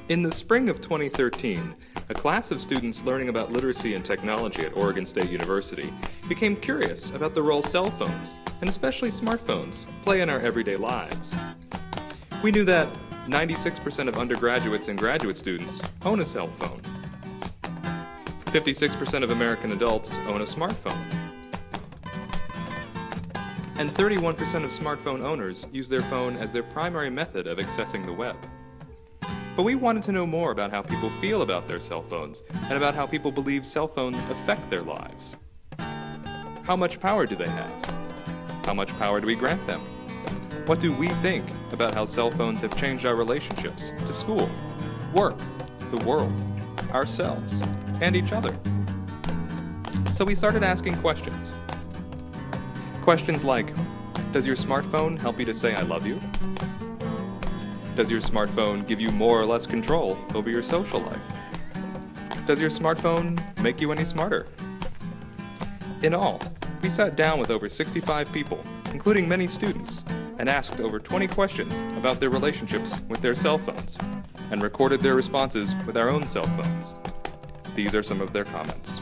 In the spring of 2013, a class of students learning about literacy and technology at Oregon State University became curious about the role cell phones, and especially smartphones, play in our everyday lives. We knew that 96% of undergraduates and graduate students own a cell phone. 56% of American adults own a smartphone. And 31% of smartphone owners use their phone as their primary method of accessing the web. But we wanted to know more about how people feel about their cell phones and about how people believe cell phones affect their lives. How much power do they have? How much power do we grant them? What do we think about how cell phones have changed our relationships to school, work, the world, ourselves, and each other? So we started asking questions. Questions like, does your smartphone help you to say I love you? Does your smartphone give you more or less control over your social life? Does your smartphone make you any smarter? In all, we sat down with over 65 people, including many students, and asked over 20 questions about their relationships with their cell phones, and recorded their responses with our own cell phones. These are some of their comments.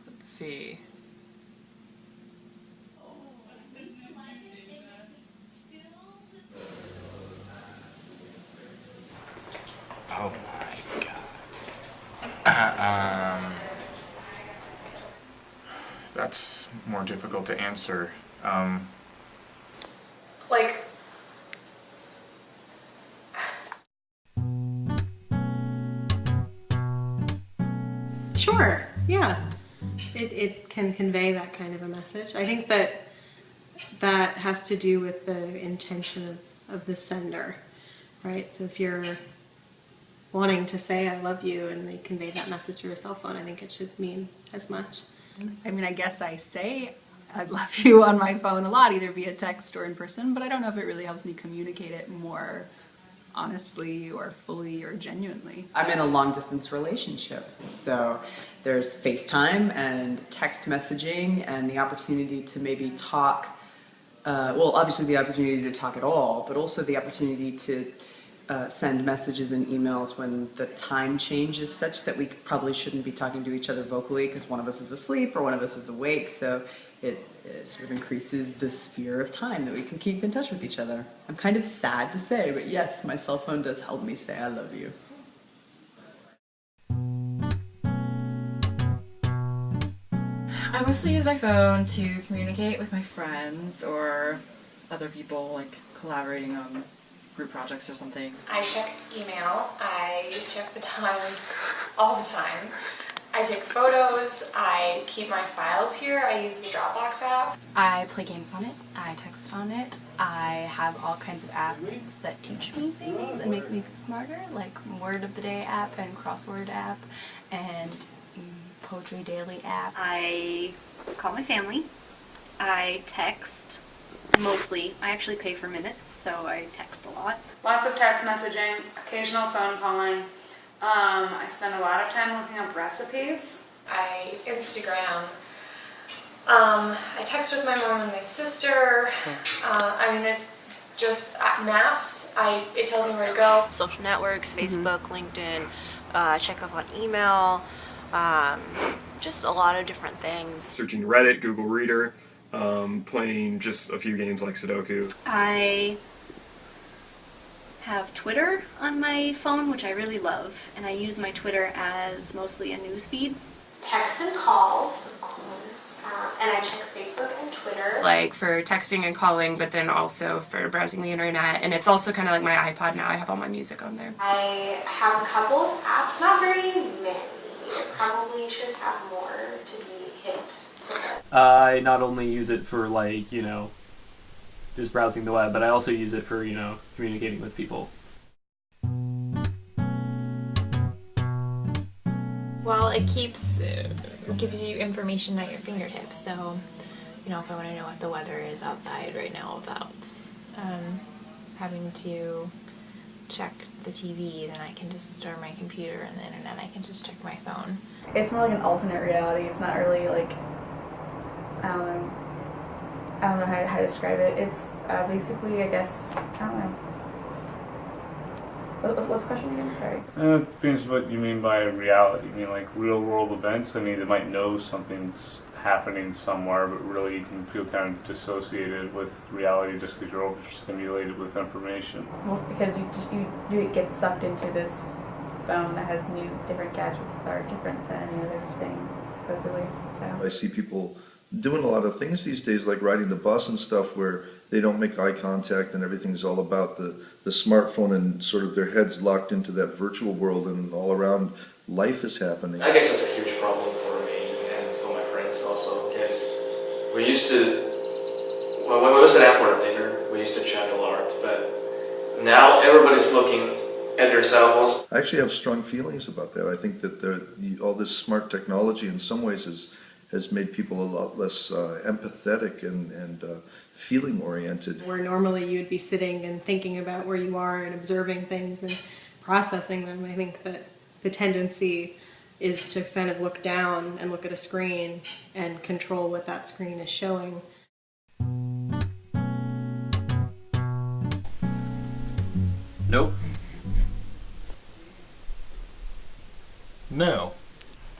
Let's see. Oh my God. That's more difficult to answer. Like, sure, yeah. It can convey that kind of a message. I think that has to do with the intention of the sender, right? So if you're wanting to say I love you and they convey that message through a cell phone, I think it should mean as much. I mean, I guess I say I love you on my phone a lot, either via text or in person, but I don't know if it really helps me communicate it more honestly or fully or genuinely. I'm in a long-distance relationship, so there's FaceTime and text messaging and the opportunity to maybe talk, well, obviously the opportunity to talk at all, but also the opportunity to send messages and emails when the time change is such that we probably shouldn't be talking to each other vocally because one of us is asleep or one of us is awake, so it sort of increases the sphere of time that we can keep in touch with each other. I'm kind of sad to say, but yes, my cell phone does help me say I love you. I mostly use my phone to communicate with my friends or other people, like collaborating on group projects or something. I check email, I check the time all the time. I take photos, I keep my files here, I use the Dropbox app. I play games on it, I text on it, I have all kinds of apps that teach me things and make me smarter, like Word of the Day app and Crossword app and Poetry Daily app. I call my family, I text mostly. I actually pay for minutes, so I text a lot. Lots of text messaging, occasional phone calling. I spend a lot of time looking up recipes. I Instagram. I text with my mom and my sister. I mean, it's just maps. It tells me where to go. Social networks, Facebook, LinkedIn, check up on email, just a lot of different things. Searching Reddit, Google Reader, playing just a few games like Sudoku. I have Twitter on my phone, which I really love, and I use my Twitter as mostly a news feed. Texts and calls, of course, and I check Facebook and Twitter. Like for texting and calling, but then also for browsing the internet, and it's also kind of like my iPod now. I have all my music on there. I have a couple of apps, not very many. I probably should have more to be hip to them. I not only use it for like, just browsing the web, but I also use it for, communicating with people. Well, it gives you information at your fingertips. So, if I want to know what the weather is outside right now without having to check the TV, then I can just start my computer and the internet. I can just check my phone. It's more like an alternate reality. It's not really like, I don't know how to describe it. It's basically, I guess, I don't know. What's the question again? Sorry. It depends what you mean by reality. You mean like real world events? I mean, they might know something's happening somewhere, but really you can feel kind of dissociated with reality just because you're overstimulated with information. Well, because you get sucked into this phone that has different gadgets that are different than any other thing, supposedly. So I see people doing a lot of things these days, like riding the bus and stuff, where they don't make eye contact and everything's all about the smartphone and sort of their heads locked into that virtual world, and all around life is happening. I guess that's a huge problem for me and for my friends also, because we used to, when we would sit down for dinner, we used to chat a lot, but now everybody's looking at their cell phones. I actually have strong feelings about that. I think that all this smart technology in some ways has made people a lot less empathetic and feeling oriented. Where normally you'd be sitting and thinking about where you are and observing things and processing them, I think that the tendency is to kind of look down and look at a screen and control what that screen is showing. Nope. No.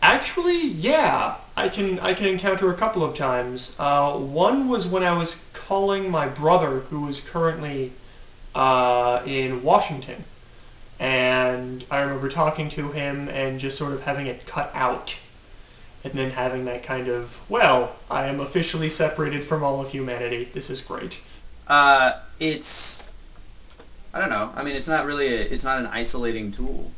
Actually, yeah, I can encounter a couple of times. One was when I was calling my brother, who is currently in Washington, and I remember talking to him and just sort of having it cut out, and then having that kind of, well, I am officially separated from all of humanity. This is great. It's, I don't know. I mean, it's not really it's not an isolating tool.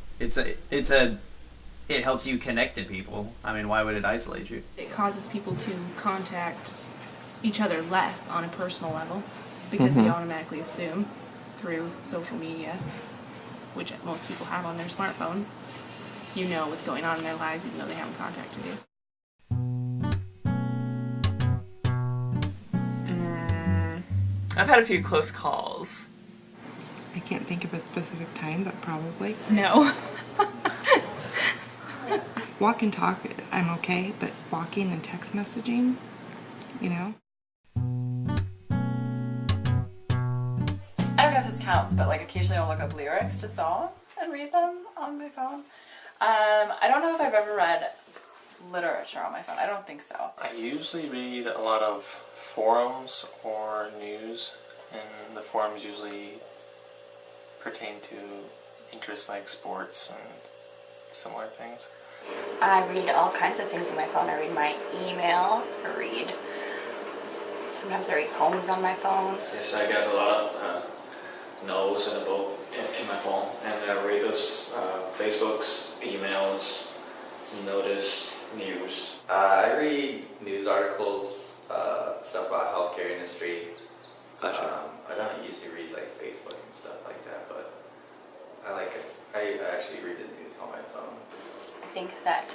It helps you connect to people. I mean, why would it isolate you? it causes people to contact each other less on a personal level because they automatically assume through social media, which most people have on their smartphones, what's going on in their lives even though they haven't contacted you. I've had a few close calls. I can't think of a specific time, but probably. No. Walk and talk, I'm okay, but walking and text messaging, I don't know if this counts, but like occasionally I'll look up lyrics to songs and read them on my phone. I don't know if I've ever read literature on my phone. I don't think so. I usually read a lot of forums or news, and the forums usually pertain to interests like sports and similar things. I read all kinds of things on my phone. I read my email. Sometimes I read poems on my phone. Yes, I got a lot of novels and a book in my phone, and I read those Facebooks, emails, notice, news. I read news articles, stuff about healthcare industry. I don't usually read like Facebook and stuff like that, but I like it. I actually read the news on my phone. I think that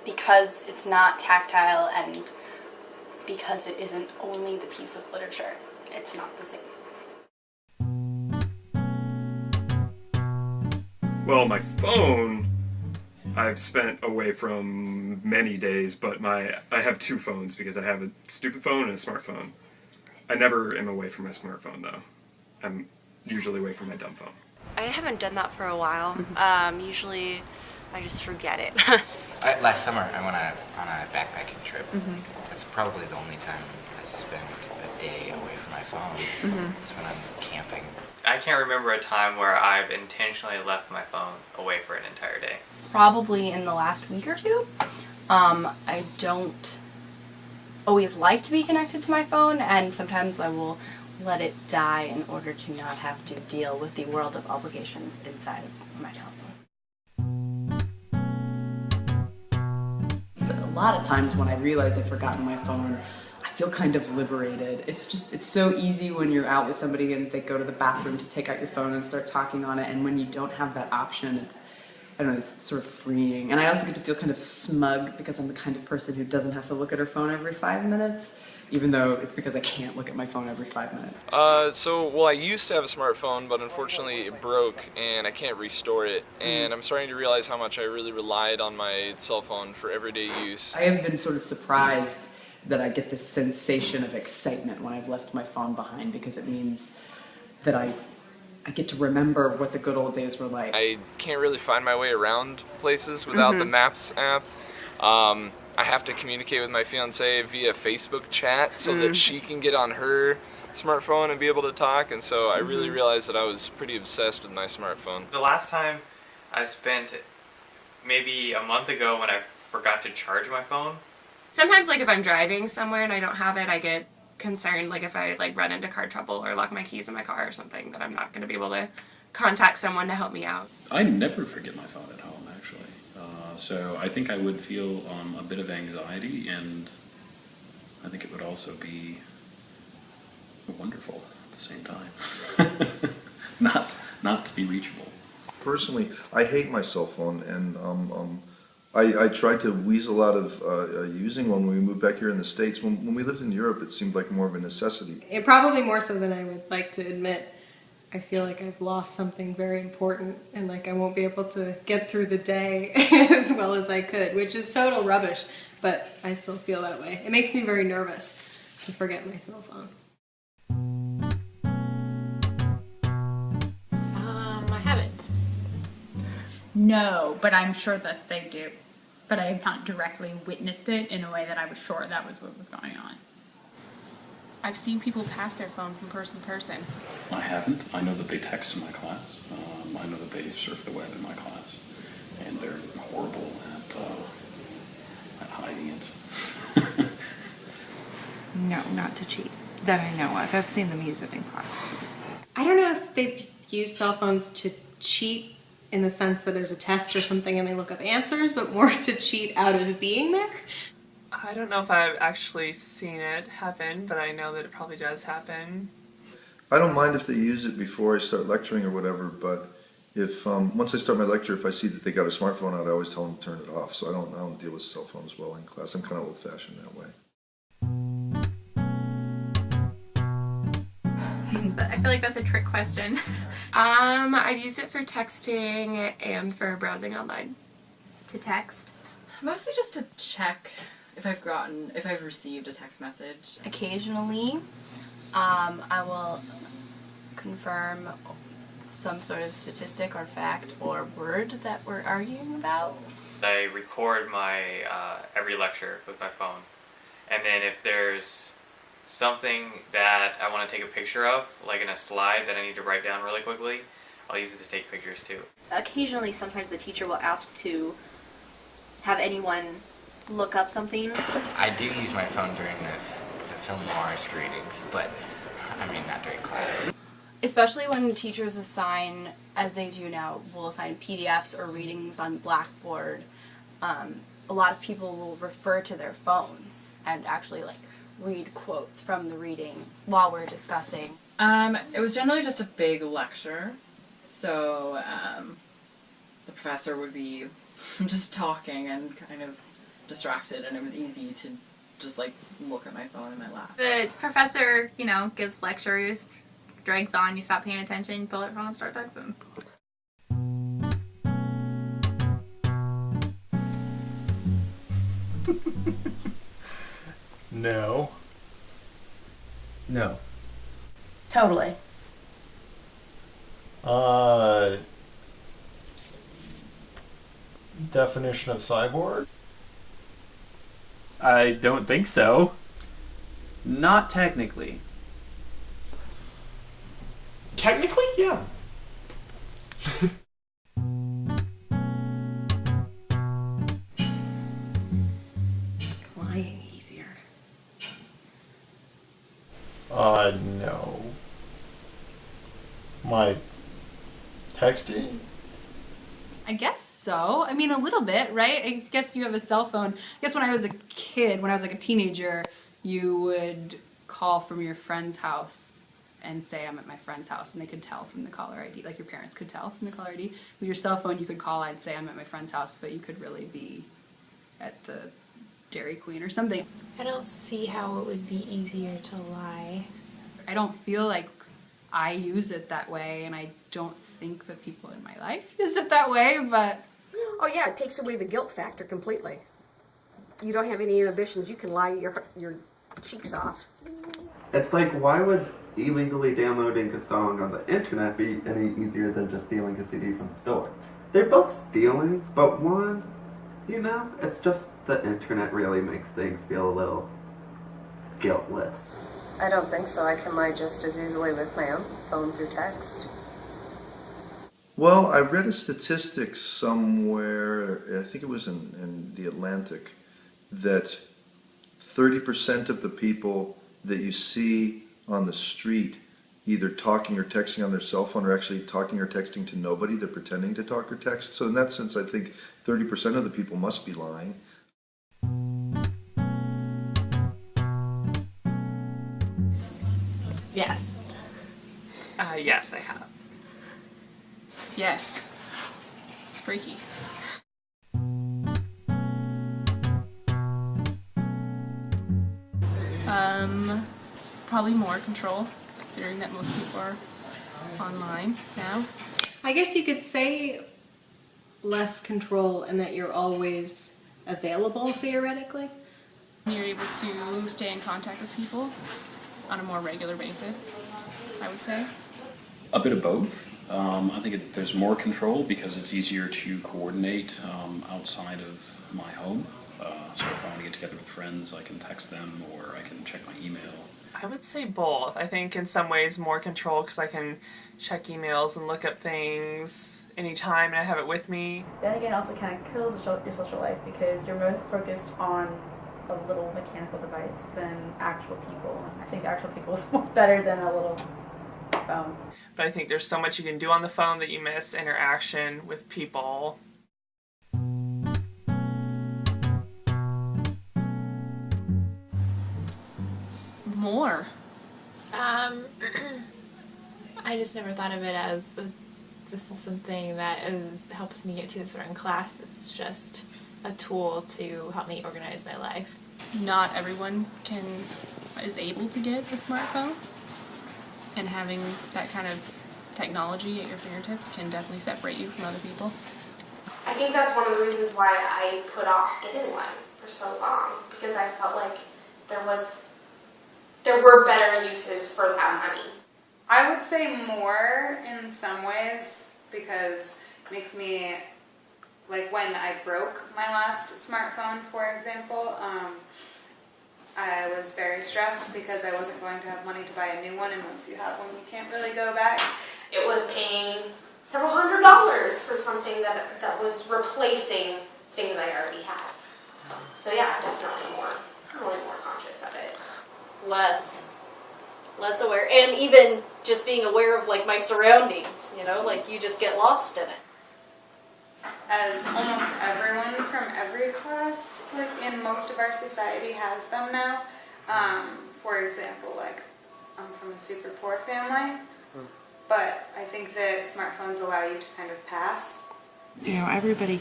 because it's not tactile and because it isn't only the piece of literature, it's not the same. Well, my phone, I've spent away from many days, but I have two phones because I have a stupid phone and a smartphone. I never am away from my smartphone, though. I'm usually away from my dumb phone. I haven't done that for a while. Usually I just forget it. Last summer I went on a backpacking trip. That's probably the only time I spend a day away from my phone. It's when I'm camping. I can't remember a time where I've intentionally left my phone away for an entire day. Probably in the last week or two. I don't always like to be connected to my phone, and sometimes I will let it die in order to not have to deal with the world of obligations inside of my telephone. A lot of times when I realize I've forgotten my phone, I feel kind of liberated. It's so easy when you're out with somebody and they go to the bathroom to take out your phone and start talking on it, and when you don't have that option, I don't know, it's sort of freeing. And I also get to feel kind of smug because I'm the kind of person who doesn't have to look at her phone every 5 minutes, even though it's because I can't look at my phone every 5 minutes. Well, I used to have a smartphone, but unfortunately it broke and I can't restore it. And I'm starting to realize how much I really relied on my cell phone for everyday use. I have been sort of surprised that I get this sensation of excitement when I've left my phone behind, because it means that I get to remember what the good old days were like. I can't really find my way around places without the Maps app. I have to communicate with my fiance via Facebook chat so that she can get on her smartphone and be able to talk, and so I really realized that I was pretty obsessed with my smartphone. The last time I spent maybe a month ago when I forgot to charge my phone. Sometimes, like, if I'm driving somewhere and I don't have it, I get concerned, like, if I, like, run into car trouble or lock my keys in my car or something, that I'm not going to be able to contact someone to help me out. I never forget my phone at home, actually. So I think I would feel a bit of anxiety, and I think it would also be wonderful at the same time. not to be reachable. Personally, I hate my cell phone, and I tried to weasel out of using one when we moved back here in the States. When we lived in Europe, it seemed like more of a necessity. It probably more so than I would like to admit. I feel like I've lost something very important, and like I won't be able to get through the day as well as I could, which is total rubbish, but I still feel that way. It makes me very nervous to forget my cell phone. I haven't. No, but I'm sure that they do. But I have not directly witnessed it in a way that I was sure that was what was going on. I've seen people pass their phone from person to person. I haven't. I know that they text in my class. I know that they surf the web in my class, and they're horrible at hiding it. No, not to cheat. That I know of. I've seen them use it in class. I don't know if they use cell phones to cheat in the sense that there's a test or something and they look up answers, but more to cheat out of being there. I don't know if I've actually seen it happen, but I know that it probably does happen. I don't mind if they use it before I start lecturing or whatever, but if once I start my lecture, if I see that they got a smartphone out, I always tell them to turn it off. So I don't deal with cell phones well in class. I'm kind of old-fashioned that way. I feel like that's a trick question. I've used it for texting and for browsing online. To text? Mostly just to check if I've received a text message. Occasionally, I will confirm some sort of statistic or fact or word that we're arguing about. I record my every lecture with my phone, and then if there's something that I want to take a picture of, like in a slide that I need to write down really quickly, I'll use it to take pictures too. Occasionally, sometimes the teacher will ask to have anyone look up something. I do use my phone during the film noir screenings, but I mean not during class. Especially when teachers assign, as they do now, will assign PDFs or readings on Blackboard. A lot of people will refer to their phones and actually like read quotes from the reading while we're discussing. It was generally just a big lecture, so the professor would be just talking and kind of distracted, and it was easy to just like look at my phone in my lap. The professor, gives lectures, drags on, you stop paying attention, you pull out your phone and start texting. No. No. Totally. Definition of cyborg? I don't think so. Not technically. technically, yeah. Lying easier. No. My texting? I guess so. I mean, a little bit, right? I guess if you have a cell phone. I guess when I was a kid, when I was like a teenager, you would call from your friend's house and say, I'm at my friend's house, and they could tell from the caller ID, like your parents could tell from the caller ID. With your cell phone, you could call and say, I'm at my friend's house, but you could really be at the Dairy Queen or something. I don't see how it would be easier to lie. I don't feel like I use it that way, and I don't think the people in my life use it that way, but... Oh yeah, it takes away the guilt factor completely. You don't have any inhibitions. You can lie your cheeks off. It's like, why would illegally downloading a song on the internet be any easier than just stealing a CD from the store? They're both stealing, but one, you know, it's just the internet really makes things feel a little guiltless. I don't think so. I can lie just as easily with my own phone through text. Well, I read a statistic somewhere, I think it was in the Atlantic, that 30% of the people that you see on the street either talking or texting on their cell phone are actually talking or texting to nobody. They're pretending to talk or text. So in that sense, I think 30% of the people must be lying. Yes. Yes, I have. Yes. It's freaky. Probably more control, considering that most people are online now. I guess you could say less control and that you're always available, theoretically. You're able to stay in contact with people on a more regular basis, I would say. A bit of both. I think there's more control because it's easier to coordinate outside of my home. So if I want to get together with friends, I can text them or I can check my email. I would say both. I think in some ways more control because I can check emails and look up things anytime and I have it with me. Then again, it also kind of kills your social life because you're more focused on a little mechanical device than actual people. I think actual people is more better than a little phone. But I think there's so much you can do on the phone that you miss interaction with people. More. I just never thought of it as this is something that helps me get to a certain class. It's just a tool to help me organize my life. Not everyone is able to get a smartphone, and having that kind of technology at your fingertips can definitely separate you from other people. I think that's one of the reasons why I put off getting one for so long, because I felt like there were better uses for that money. I would say more in some ways because it makes me, like when I broke my last smartphone, for example, I was very stressed because I wasn't going to have money to buy a new one, and once you have one, you can't really go back. It was paying several $100s for something that was replacing things I already had. So yeah, definitely more conscious of it. Less aware, and even just being aware of like my surroundings, you know, like you just get lost in it. As almost everyone from every class, like in most of our society, has them now. For example, like I'm from a super poor family, but I think that smartphones allow you to kind of pass. You know, everybody,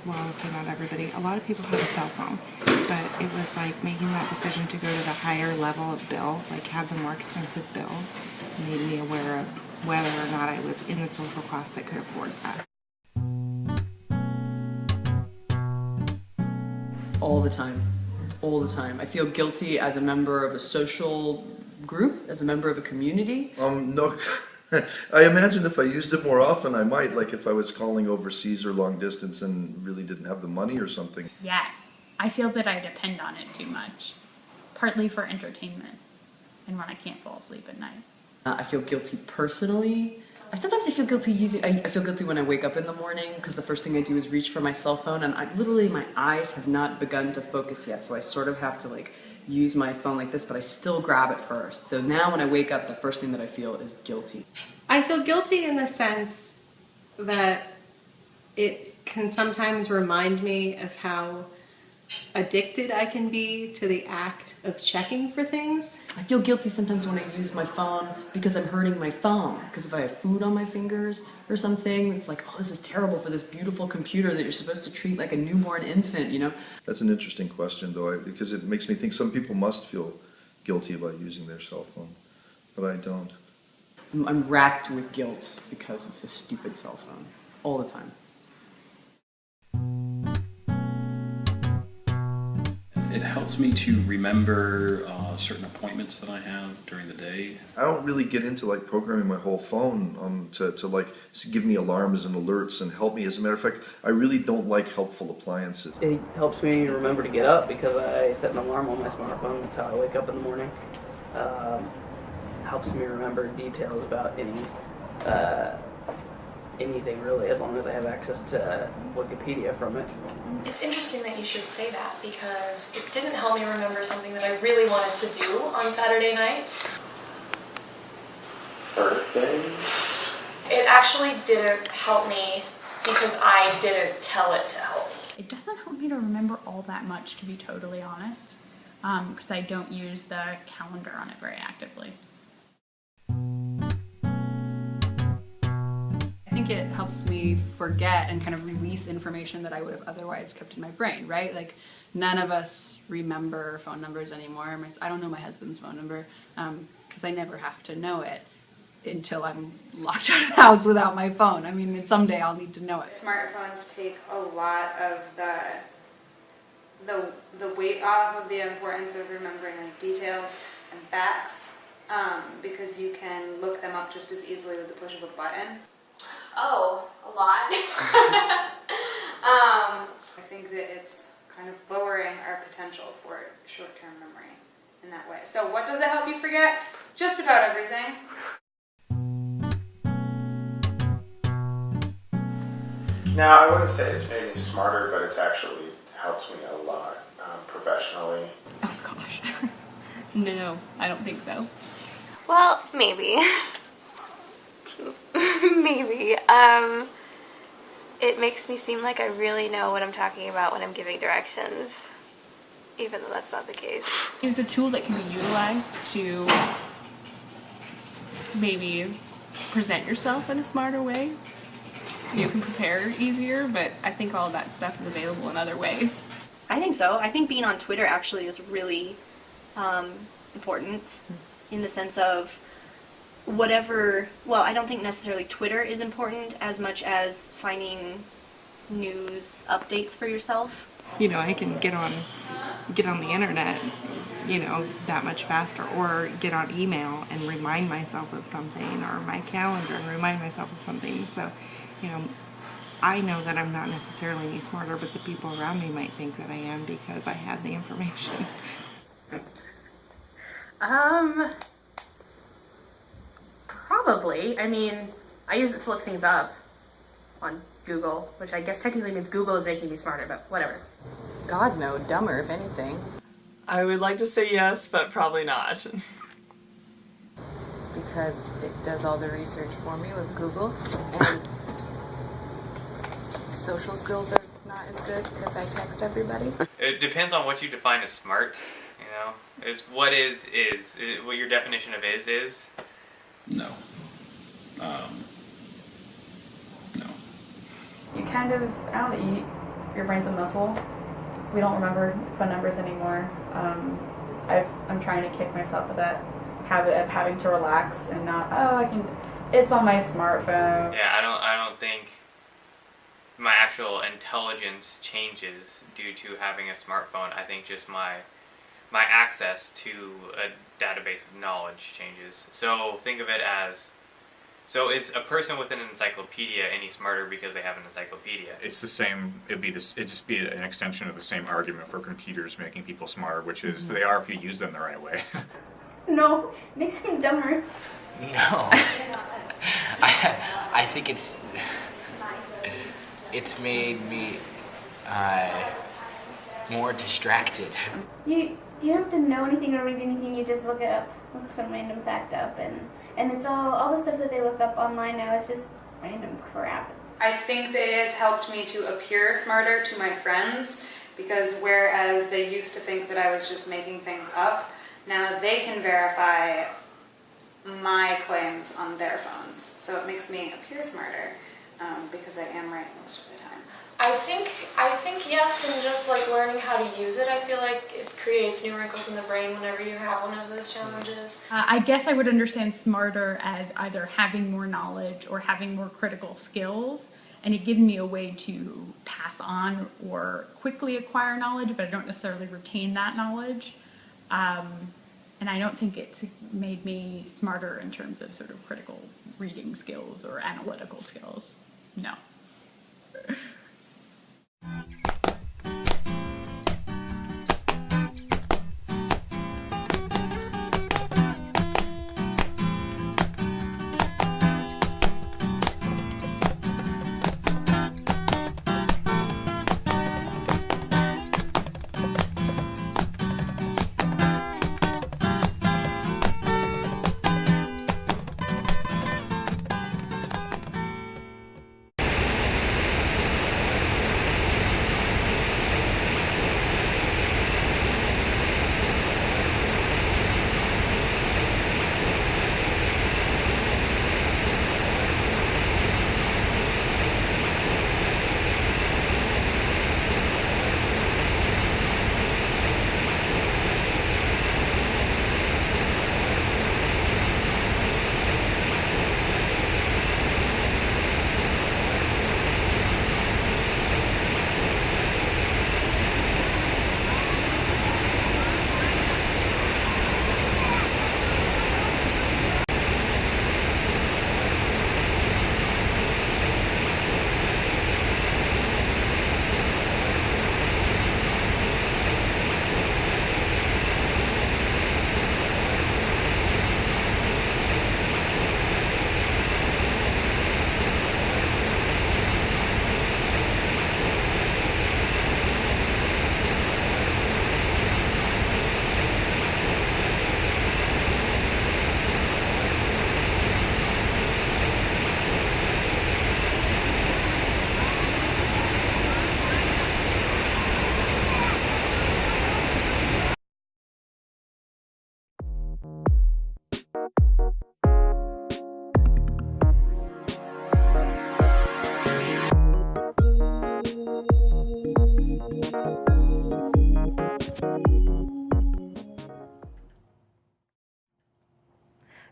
well, okay, not everybody, a lot of people have a cell phone, but it was like making that decision to go to the higher level of bill, like have the more expensive bill, made me aware of whether or not I was in the social class that could afford that. All the time. All the time. I feel guilty as a member of a social group, as a member of a community. No. I imagine if I used it more often, I might, like if I was calling overseas or long distance and really didn't have the money or something. Yes. I feel that I depend on it too much. Partly for entertainment and when I can't fall asleep at night. I feel guilty personally. Sometimes I feel guilty I feel guilty when I wake up in the morning because the first thing I do is reach for my cell phone, and my eyes have not begun to focus yet, so I sort of have to like use my phone like this, but I still grab it first. So now when I wake up, the first thing that I feel is guilty. I feel guilty in the sense that it can sometimes remind me of how addicted I can be to the act of checking for things. I feel guilty sometimes when I use my phone because I'm hurting my thumb. Because if I have food on my fingers or something, it's like, oh, this is terrible for this beautiful computer that you're supposed to treat like a newborn infant, you know? That's an interesting question, though, because it makes me think some people must feel guilty about using their cell phone, but I don't. I'm racked with guilt because of this stupid cell phone all the time. It helps me to remember certain appointments that I have during the day. I don't really get into like programming my whole phone to like give me alarms and alerts and help me. As a matter of fact, I really don't like helpful appliances. It helps me remember to get up because I set an alarm on my smartphone. That's how I wake up in the morning. Helps me remember details about anything really, as long as I have access to Wikipedia from it. It's interesting that you should say that because it didn't help me remember something that I really wanted to do on Saturday night. Birthdays? It actually didn't help me because I didn't tell it to help me. It doesn't help me to remember all that much, to be totally honest, because I don't use the calendar on it very actively. I think it helps me forget and kind of release information that I would have otherwise kept in my brain, right? Like, none of us remember phone numbers anymore. I don't know my husband's phone number because I never have to know it until I'm locked out of the house without my phone. I mean, someday I'll need to know it. Smartphones take a lot of the weight off of the importance of remembering like details and facts because you can look them up just as easily with the push of a button. Oh, a lot. I think that it's kind of lowering our potential for short-term memory in that way. So what does it help you forget? Just about everything. Now, I wouldn't say it's made me smarter, but it's actually helped me a lot professionally. Oh gosh. No, I don't think so. Well, maybe. Maybe. It makes me seem like I really know what I'm talking about when I'm giving directions, even though that's not the case. It's a tool that can be utilized to maybe present yourself in a smarter way. You can prepare easier, but I think all of that stuff is available in other ways. I think so. I think being on Twitter actually is really important in the sense of whatever, well, I don't think necessarily Twitter is important as much as finding news updates for yourself. You know, I can get on the internet, you know, that much faster, or get on email and remind myself of something, or my calendar and remind myself of something. So, you know, I know that I'm not necessarily any smarter, but the people around me might think that I am because I have the information. Probably. I mean, I use it to look things up on Google, which I guess technically means Google is making me smarter, but whatever. God, no, dumber, if anything. I would like to say yes, but probably not. Because it does all the research for me with Google, and social skills are not as good because I text everybody. It depends on what you define as smart, you know? It's what is. What your definition of is. No. No. You kind of, now that your brain's a muscle, we don't remember phone numbers anymore. I'm trying to kick myself with that habit of having to relax and not, it's on my smartphone. Yeah, I don't think my actual intelligence changes due to having a smartphone. I think just my access to a database of knowledge changes. So think of it as, so is a person with an encyclopedia any smarter because they have an encyclopedia? It's the same, it'd just be an extension of the same argument for computers making people smarter, which is they are if you use them the right way. No, it makes me dumber. No. I think it's made me more distracted. You don't have to know anything or read anything. You just look it up, look some random fact up, and it's all the stuff that they look up online now is just random crap. I think that it has helped me to appear smarter to my friends, because whereas they used to think that I was just making things up, now they can verify my claims on their phones. So it makes me appear smarter because I am right most of the time. I think yes, and just like learning how to use it, I feel like it creates new wrinkles in the brain whenever you have one of those challenges. I guess I would understand smarter as either having more knowledge or having more critical skills, and it gives me a way to pass on or quickly acquire knowledge, but I don't necessarily retain that knowledge. And I don't think it's made me smarter in terms of sort of critical reading skills or analytical skills. No.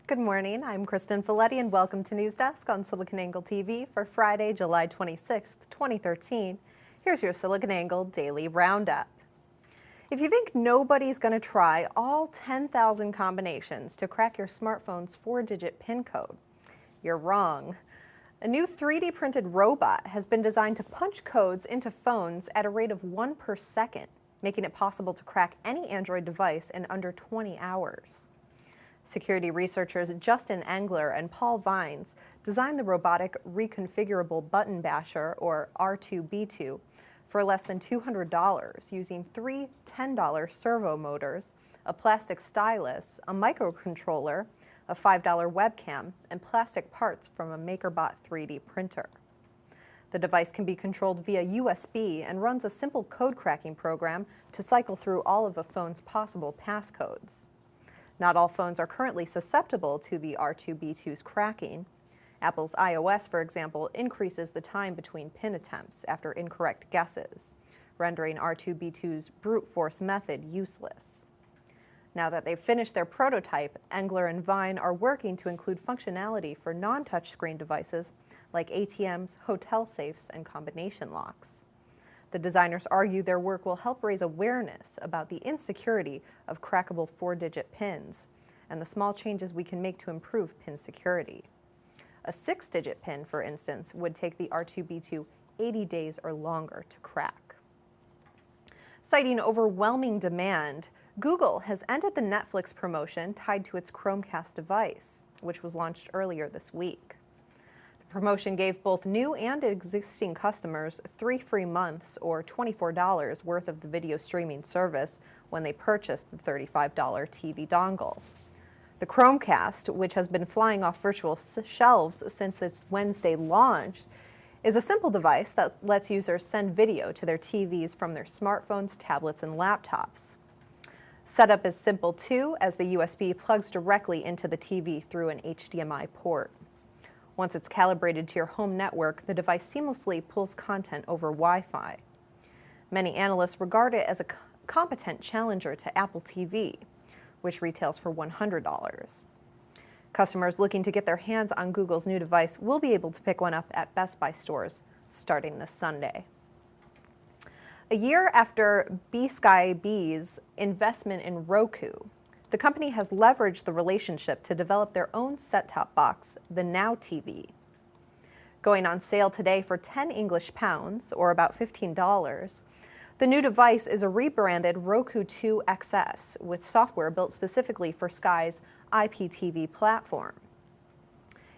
Good morning, I'm Kristen Folletti and welcome to News Desk on SiliconANGLE TV for Friday, July 26th, 2013. Here's your SiliconANGLE Daily Roundup. If you think nobody's going to try all 10,000 combinations to crack your smartphone's 4-digit PIN code, you're wrong. A new 3D printed robot has been designed to punch codes into phones at a rate of 1 per second, making it possible to crack any Android device in under 20 hours. Security researchers Justin Engler and Paul Vines designed the robotic reconfigurable button basher, or R2B2, for less than $200 using 3 $10 servo motors, a plastic stylus, a microcontroller, a $5 webcam, and plastic parts from a MakerBot 3D printer. The device can be controlled via USB and runs a simple code cracking program to cycle through all of a phone's possible passcodes. Not all phones are currently susceptible to the R2B2's cracking. Apple's iOS, for example, increases the time between PIN attempts after incorrect guesses, rendering R2B2's brute force method useless. Now that they've finished their prototype, Engler and Vine are working to include functionality for non-touchscreen devices like ATMs, hotel safes, and combination locks. The designers argue their work will help raise awareness about the insecurity of crackable 4-digit PINs and the small changes we can make to improve PIN security. A 6-digit PIN, for instance, would take the R2B2 80 days or longer to crack. Citing overwhelming demand, Google has ended the Netflix promotion tied to its Chromecast device, which was launched earlier this week. The promotion gave both new and existing customers 3 free months or $24 worth of the video streaming service when they purchased the $35 TV dongle. The Chromecast, which has been flying off virtual shelves since its Wednesday launch, is a simple device that lets users send video to their TVs from their smartphones, tablets, and laptops. Setup is simple too, as the USB plugs directly into the TV through an HDMI port. Once it's calibrated to your home network, the device seamlessly pulls content over Wi-Fi. Many analysts regard it as a competent challenger to Apple TV, which retails for $100. Customers looking to get their hands on Google's new device will be able to pick one up at Best Buy stores starting this Sunday. A year after BSkyB's investment in Roku, the company has leveraged the relationship to develop their own set-top box, the Now TV. Going on sale today for 10 English pounds, or about $15, the new device is a rebranded Roku 2 XS with software built specifically for Sky's IPTV platform.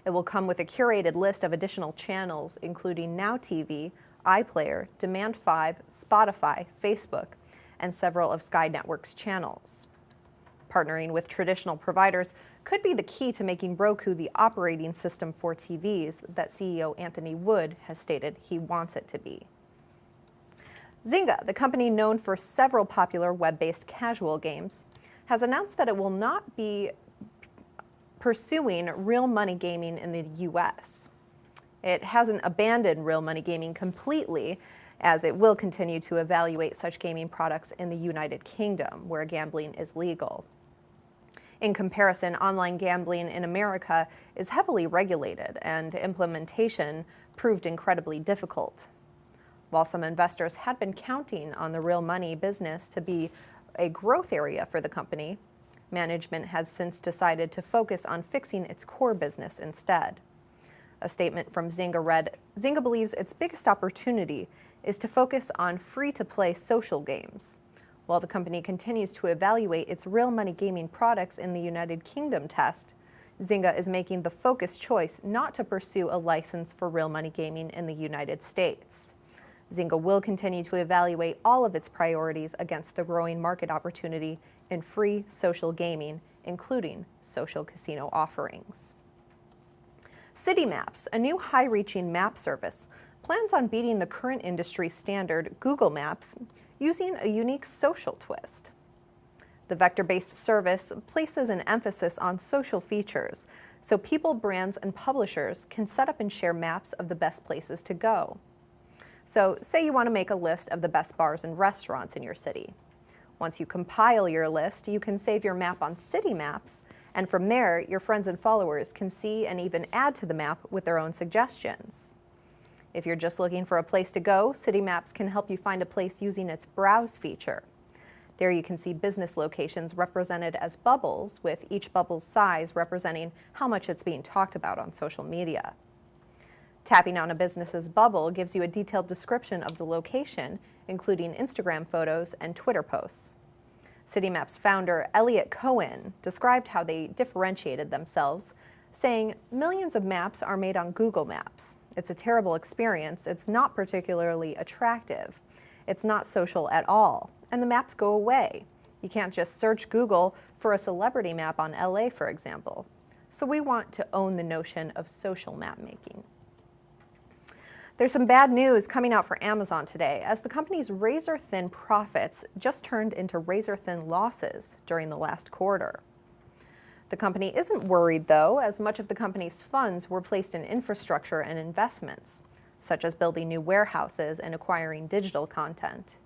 It will come with a curated list of additional channels, including Now TV, iPlayer, Demand 5, Spotify, Facebook, and several of Sky Network's channels. Partnering with traditional providers could be the key to making Roku the operating system for TVs that CEO Anthony Wood has stated he wants it to be. Zynga, the company known for several popular web-based casual games, has announced that it will not be pursuing real money gaming in the U.S. It hasn't abandoned real money gaming completely, as it will continue to evaluate such gaming products in the United Kingdom, where gambling is legal. In comparison, online gambling in America is heavily regulated, and implementation proved incredibly difficult. While some investors had been counting on the real money business to be a growth area for the company, management has since decided to focus on fixing its core business instead. A statement from Zynga read, "Zynga believes its biggest opportunity is to focus on free-to-play social games. While the company continues to evaluate its real money gaming products in the United Kingdom test, Zynga is making the focused choice not to pursue a license for real money gaming in the United States. Zynga will continue to evaluate all of its priorities against the growing market opportunity in free social gaming, including social casino offerings." City Maps, a new high-reaching map service, plans on beating the current industry standard Google Maps using a unique social twist. The vector-based service places an emphasis on social features, so people, brands, and publishers can set up and share maps of the best places to go. So, say you want to make a list of the best bars and restaurants in your city. Once you compile your list, you can save your map on City Maps, and from there, your friends and followers can see and even add to the map with their own suggestions. If you're just looking for a place to go, City Maps can help you find a place using its Browse feature. There you can see business locations represented as bubbles, with each bubble's size representing how much it's being talked about on social media. Tapping on a business's bubble gives you a detailed description of the location, including Instagram photos and Twitter posts. City Maps founder Elliot Cohen described how they differentiated themselves, saying, "Millions of maps are made on Google Maps. It's a terrible experience. It's not particularly attractive. It's not social at all. And the maps go away. You can't just search Google for a celebrity map on LA, for example. So we want to own the notion of social map making." There's some bad news coming out for Amazon today, as the company's razor-thin profits just turned into razor-thin losses during the last quarter. The company isn't worried, though, as much of the company's funds were placed in infrastructure and investments, such as building new warehouses and acquiring digital content.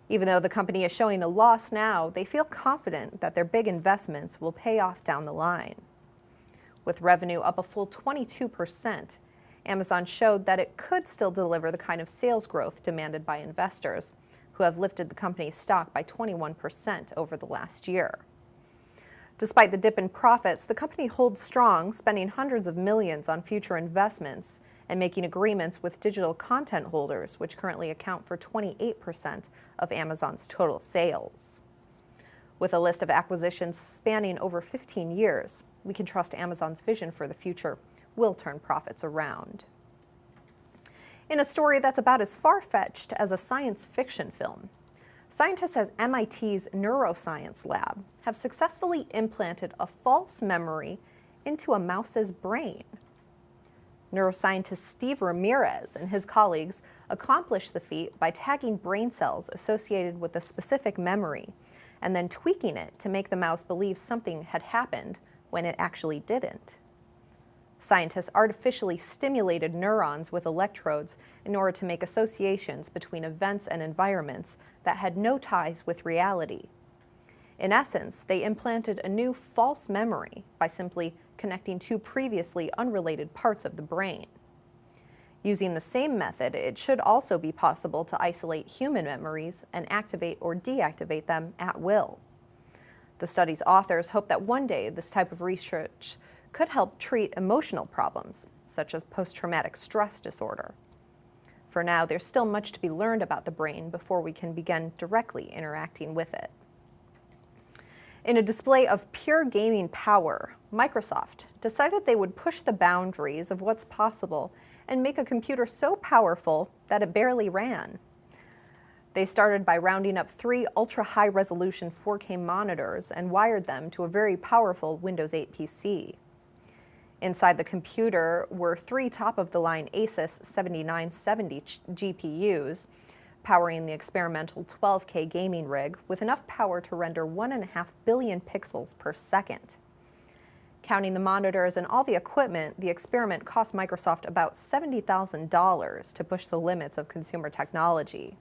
Even though the company is showing a loss now, they feel confident that their big investments will pay off down the line. With revenue up a full 22%, Amazon showed that it could still deliver the kind of sales growth demanded by investors, who have lifted the company's stock by 21% over the last year. Despite the dip in profits, the company holds strong, spending hundreds of millions on future investments and making agreements with digital content holders, which currently account for 28% of Amazon's total sales. With a list of acquisitions spanning over 15 years, we can trust Amazon's vision for the future will turn profits around. In a story that's about as far-fetched as a science fiction film, scientists at MIT's neuroscience lab have successfully implanted a false memory into a mouse's brain. Neuroscientist Steve Ramirez and his colleagues accomplished the feat by tagging brain cells associated with a specific memory and then tweaking it to make the mouse believe something had happened when it actually didn't. Scientists artificially stimulated neurons with electrodes in order to make associations between events and environments that had no ties with reality. In essence, they implanted a new false memory by simply connecting two previously unrelated parts of the brain. Using the same method, it should also be possible to isolate human memories and activate or deactivate them at will. The study's authors hope that one day this type of research could help treat emotional problems, such as post-traumatic stress disorder. For now, there's still much to be learned about the brain before we can begin directly interacting with it. In a display of pure gaming power, Microsoft decided they would push the boundaries of what's possible and make a computer so powerful that it barely ran. They started by rounding up 3 ultra-high-resolution 4K monitors and wired them to a very powerful Windows 8 PC. Inside the computer were 3 top-of-the-line Asus 7970 GPUs, powering the experimental 12K gaming rig with enough power to render 1.5 billion pixels per second. Counting the monitors and all the equipment, the experiment cost Microsoft about $70,000 to push the limits of consumer technology.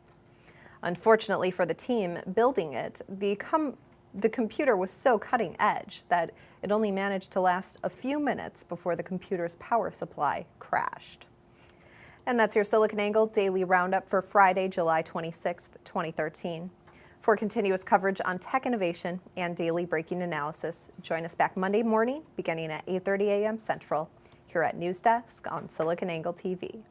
Unfortunately for the team building it, the computer was so cutting edge that it only managed to last a few minutes before the computer's power supply crashed. And that's your SiliconANGLE Daily Roundup for Friday, July 26th, 2013. For continuous coverage on tech innovation and daily breaking analysis, join us back Monday morning beginning at 8:30 a.m. Central here at News Desk on SiliconANGLE TV.